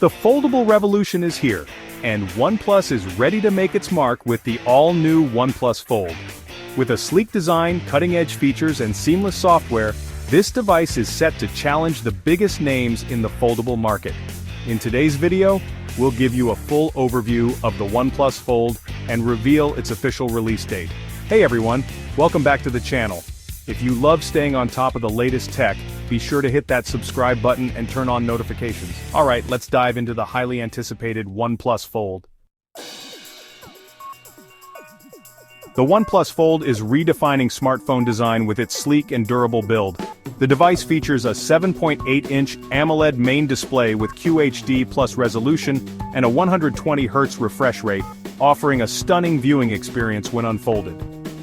The foldable revolution is here, and OnePlus is ready to make its mark with the all-new OnePlus Fold. With a sleek design, cutting-edge features, and seamless software, this device is set to challenge the biggest names in the foldable market. In today's video, we'll give you a full overview of the OnePlus Fold and reveal its official release date. Hey everyone, welcome back to the channel. If you love staying on top of the latest tech, be sure to hit that subscribe button and turn on notifications. Alright, let's dive into the highly anticipated OnePlus Fold. The OnePlus Fold is redefining smartphone design with its sleek and durable build. The device features a 7.8-inch AMOLED main display with QHD+ resolution and a 120Hz refresh rate, offering a stunning viewing experience when unfolded.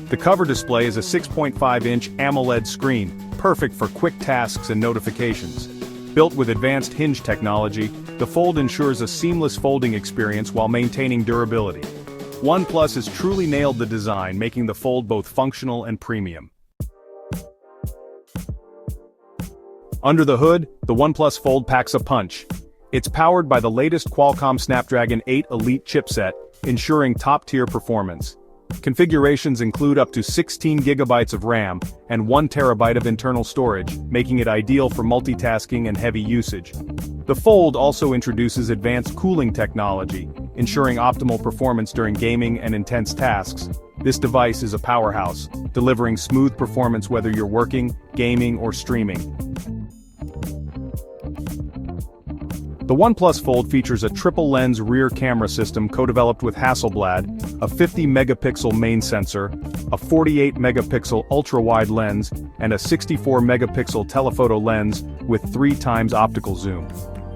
The cover display is a 6.5-inch AMOLED screen, perfect for quick tasks and notifications. Built with advanced hinge technology, the Fold ensures a seamless folding experience while maintaining durability. OnePlus has truly nailed the design, making the Fold both functional and premium. Under the hood, the OnePlus Fold packs a punch. It's powered by the latest Qualcomm Snapdragon 8 Elite chipset, ensuring top-tier performance. Configurations include up to 16 GB of RAM and 1 TB of internal storage, making it ideal for multitasking and heavy usage. The Fold also introduces advanced cooling technology, ensuring optimal performance during gaming and intense tasks. This device is a powerhouse, delivering smooth performance whether you're working, gaming, or streaming. The OnePlus Fold features a triple-lens rear camera system co-developed with Hasselblad, a 50-megapixel main sensor, a 48-megapixel ultra-wide lens, and a 64-megapixel telephoto lens with 3x optical zoom.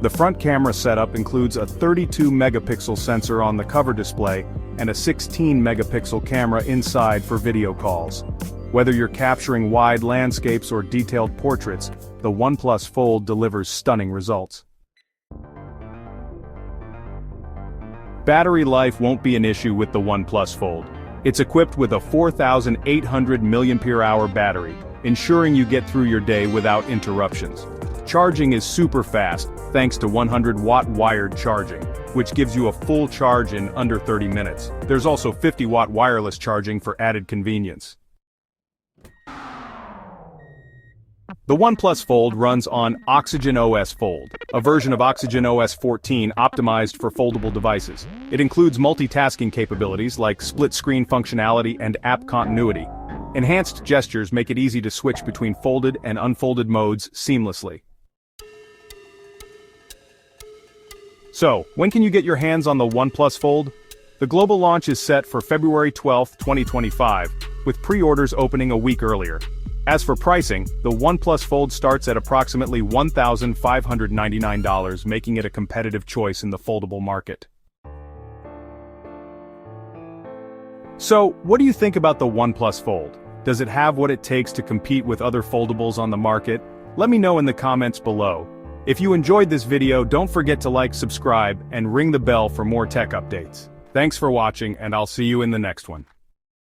The front camera setup includes a 32-megapixel sensor on the cover display and a 16-megapixel camera inside for video calls. Whether you're capturing wide landscapes or detailed portraits, the OnePlus Fold delivers stunning results. Battery life won't be an issue with the OnePlus Fold. It's equipped with a 4,800 mAh battery, ensuring you get through your day without interruptions. Charging is super fast, thanks to 100-watt wired charging, which gives you a full charge in under 30 minutes. There's also 50-watt wireless charging for added convenience. The OnePlus Fold runs on Oxygen OS Fold, a version of Oxygen OS 14 optimized for foldable devices. It includes multitasking capabilities like split-screen functionality and app continuity. Enhanced gestures make it easy to switch between folded and unfolded modes seamlessly. So, when can you get your hands on the OnePlus Fold? The global launch is set for February 12, 2025, with pre-orders opening a week earlier. As for pricing, the OnePlus Fold starts at approximately $1,599, making it a competitive choice in the foldable market. So, what do you think about the OnePlus Fold? Does it have what it takes to compete with other foldables on the market? Let me know in the comments below. If you enjoyed this video, don't forget to like, subscribe, and ring the bell for more tech updates. Thanks for watching, and I'll see you in the next one.